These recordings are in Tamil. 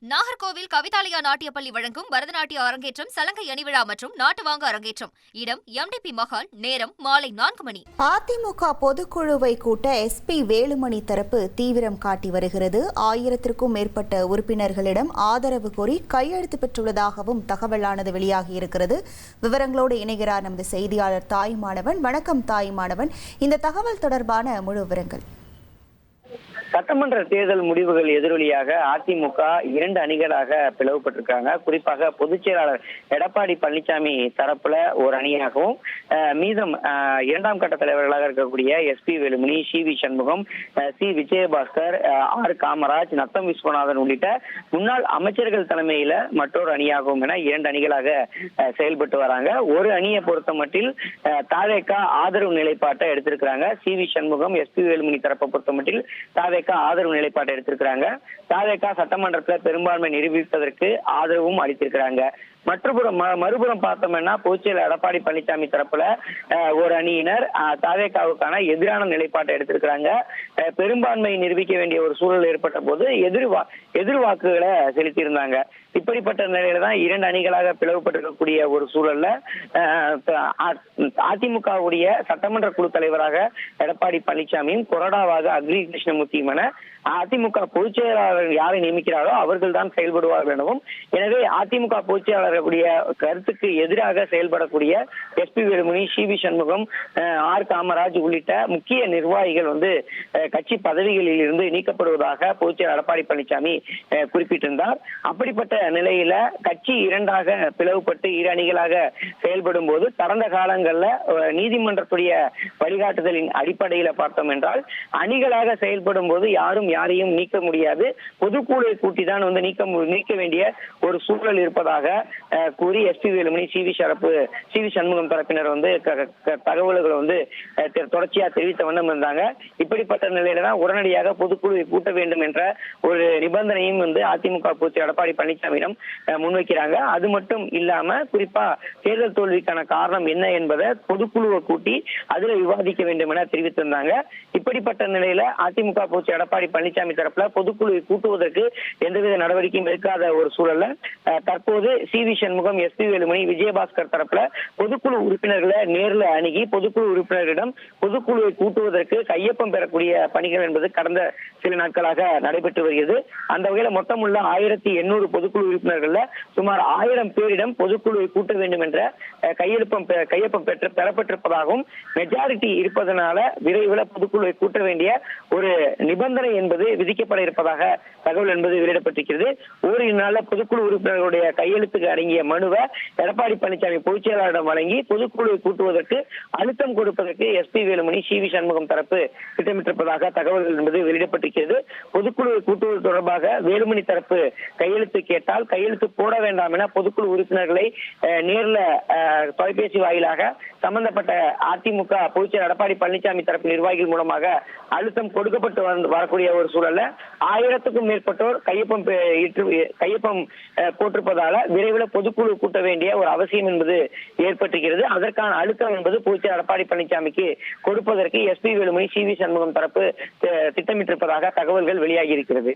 நாகர்கோவில் கவிதாலயா நாட்டியப்பள்ளி வழங்கும் பரதநாட்டிய அரங்கேற்றம், சலங்கை அணிவிழா மற்றும் நாட்டுவாங்க அரங்கேற்றம். இடம் எம்டிபி மஹால். நேரம் மாலை 4 மணி. அதிமுக பொதுக்குழுவை கூட்ட எஸ்பி வேலுமணி தரப்பு தீவிரம் காட்டி வருகிறது. 1000க்கும் மேற்பட்ட உறுப்பினர்களிடம் ஆதரவு கோரி கையெழுத்து பெற்றுள்ளதாகவும் தகவலானது வெளியாகியிருக்கிறது. விவரங்களோடு இணைகிறார் நமது செய்தியாளர் தாய்மானவன். வணக்கம் தாய்மானவன், இந்த தகவல் தொடர்பான முழு விவரங்கள். சட்டமன்ற தேர்தல் முடிவுகள் எதிரொலியாக அதிமுக 2 அணிகளாக பிளவுபட்டிருக்காங்க. குறிப்பாக பொதுச் செயலாளர் எடப்பாடி பழனிசாமி தரப்புல ஒரு அணியாகவும், மீதம் 2ஆம் கட்ட தலைவர்களாக இருக்கக்கூடிய SP Velumani, CV. Shanmugam, C. Vijayabaskar, R. Kamaraj, Natham Viswanathan உள்ளிட்ட முன்னாள் அமைச்சர்கள் தலைமையில மற்றொரு அணியாகவும் என 2 அணிகளாக செயல்பட்டு வராங்க. ஒரு அணியை பொறுத்த மட்டில் தாவேக ஆதரவு நிலைப்பாட்டை எடுத்திருக்கிறாங்க. சி.வி. சண்முகம், எஸ்பி வேலுமணி தரப்பை பொறுத்த மட்டில் தாவேக ஆதரவு நிலைப்பாட்டை எடுத்திருக்கிறாங்க. தாவேக சட்டமன்றத்தில் பெரும்பான்மை நிரூபிப்பதற்கு ஆதரவும் அளித்திருக்கிறாங்க. மறுபுறம் பார்த்தோம்னா பொதுச்செயலர் எடப்பாடி பழனிசாமி தரப்புல ஒரு அணியினர் தாவேகாவுக்கான எதிரான நிலைப்பாட்டை எடுத்திருக்கிறாங்க. பெரும்பான்மை நிரூபிக்க வேண்டிய ஒரு சூழல் ஏற்பட்ட போது எதிர்வாக்குகளை செலுத்தியிருந்தாங்க. இப்படிப்பட்ட நிலையில தான் 2 அணிகளாக பிளவுபட்டிருக்கக்கூடிய ஒரு சூழல்ல அதிமுகவுடைய சட்டமன்ற குழு தலைவராக எடப்பாடி பழனிசாமியும், கொறடாவாக அக்ரி கிருஷ்ணமூர்த்தியும் என அதிமுக பொதுச் செயலாளர் யாரை நியமிக்கிறாரோ அவர்கள் தான் செயல்படுவார்கள் எனவும், எனவே அதிமுக பொதுச் செயலாளர்களுடைய கருத்துக்கு எதிராக செயல்படக்கூடிய SP Velumani, CV. Shanmugam, R. Kamaraj உள்ளிட்ட முக்கிய நிர்வாகிகள் கட்சி பதவிகளில் இருந்து நீக்கப்படுவதாக பொதுச் செயலாளர் எடப்பாடி பழனிசாமி குறிப்பிட்டிருந்தார். அப்படிப்பட்ட நிலையில கட்சி 2ஆக பிளவுபட்டு 2 அணிகளாக செயல்படும் போது கடந்த காலங்களில் நீதிமன்றத்துடைய வழிகாட்டுதலின் அடிப்படையில பார்த்தோம் என்றால் அணிகளாக செயல்படும் போது யாரையும் நீக்க முடியாது, பொதுக்குழுவை கூட்டி தான் நீக்க வேண்டிய ஒரு சூழல் இருப்பதாக கூறி எஸ்பி வேலுமணி, சி.வி. சண்முகம் தரப்பினர் தகவல்களை தொடர்ச்சியா தெரிவித்த வண்ணம் இருந்தாங்க. இப்படிப்பட்ட நிலையில தான் உடனடியாக பொதுக்குழுவை கூட்ட வேண்டும் என்ற ஒரு நிபந்தனையும் அதிமுக பொதுச் எடப்பாடி பழனிசாமியிடம் முன்வைக்கிறாங்க. அது மட்டும் இல்லாம குறிப்பா தேர்தல் தோல்விக்கான காரணம் என்ன என்பதை பொதுக்குழுவை கூட்டி அதுல விவாதிக்க வேண்டும் என தெரிவித்திருந்தாங்க. இப்படிப்பட்ட நிலையில அதிமுக பொதுச் எடப்பாடி பழனிசாமி தரப்புல பொதுக்குழுவை கூட்டுவதற்கு எந்தவித நடவடிக்கையும் எடுக்காத ஒரு சூழல்ல தற்போது சி.வி. சண்முகம், எஸ்பி வேலுமணி, விஜயபாஸ்கர் தரப்புல பொதுக்குழு உறுப்பினர்களை நேரில் அணுகி பொதுக்குழு உறுப்பினர்களிடம் பொதுக்குழுவை கூட்டுவதற்கு கையொப்பம் பெறக்கூடிய பணிகள் என்பது கடந்த சில நாட்களாக நடைபெற்று வருகிறது. அந்த வகையில மொத்தம் உள்ள 1800 பொதுக்குழு உறுப்பினர்கள்ல சுமார் 1000 பேரிடம் பொதுக்குழுவை கூட்ட வேண்டும் என்ற கையொப்பம் பெறப்பட்டிருப்பதாகவும், மெஜாரிட்டி இருப்பதனால விரைவில் பொதுக்குழுவை கூட்ட வேண்டிய ஒரு நிபந்தனை என்பது விதிக்கப்பட இருப்பதாக தகவல் என்பது வெளியிடப்பட்டிருக்கிறது. ஓரிரு நாள்ல பொதுக்குழு உறுப்பினர்களுடைய கையெழுத்துக்கு அடங்கிய மனுவை எடப்பாடி பழனிசாமி பொதுச் செயலாளரிடம் வழங்கி பொதுக்குழுவை கூட்டுவதற்கு அழுத்தம் கொடுப்பதற்கு எஸ்பி வேலுமணி, சி.வி. சண்முகம் தரப்பு திட்டமிட்டிருப்பதாக தகவல்கள் என்பது வெளியிடப்பட்டிருக்கிறது. பொதுக்குழுவை கூட்டுவது தொடர்பாக வேலுமணி தரப்பு கையெழுத்து கேட்டால் கையெழுத்து போட வேண்டாம் என பொதுக்குழு உறுப்பினர்களை நேரில் தொலைபேசி வாயிலாக சம்பந்தப்பட்ட அதிமுக பொதுச் செயலர் எடப்பாடி பழனிசாமி தரப்பு நிர்வாகிகள் மூலமாக அழுத்தம் கொடுக்கப்பட்டு வரக்கூடிய ஒரு சூழல்ல 1000க்கும் மேற்பட்டோர் கையொப்பம் போட்டிருப்பதால விரைவில் பொதுக்குழு கூட்ட வேண்டிய ஒரு அவசியம் என்பது ஏற்பட்டிருக்கிறது. அதற்கான அழுத்தம் என்பது பொதுச் செயலர் எடப்பாடி பழனிசாமிக்கு கொடுப்பதற்கு எஸ்பி வேலுமணி, சி.வி. சண்முகம் தரப்பு திட்டமிட்டிருப்பதாக தகவல்கள் வெளியாகி இருக்கிறது.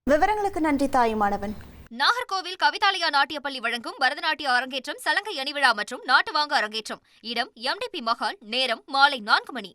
விவரங்களுக்கு நன்றி தாயுமானவன். நாகர்கோவில் கவிதாலயா நாட்டியப்பள்ளி வழங்கும் பரதநாட்டிய அரங்கேற்றம், சலங்கை அணிவிழா மற்றும் நாட்டுவாங்க அரங்கேற்றம். இடம் எம்டிபி மஹால். நேரம் மாலை 4 மணி.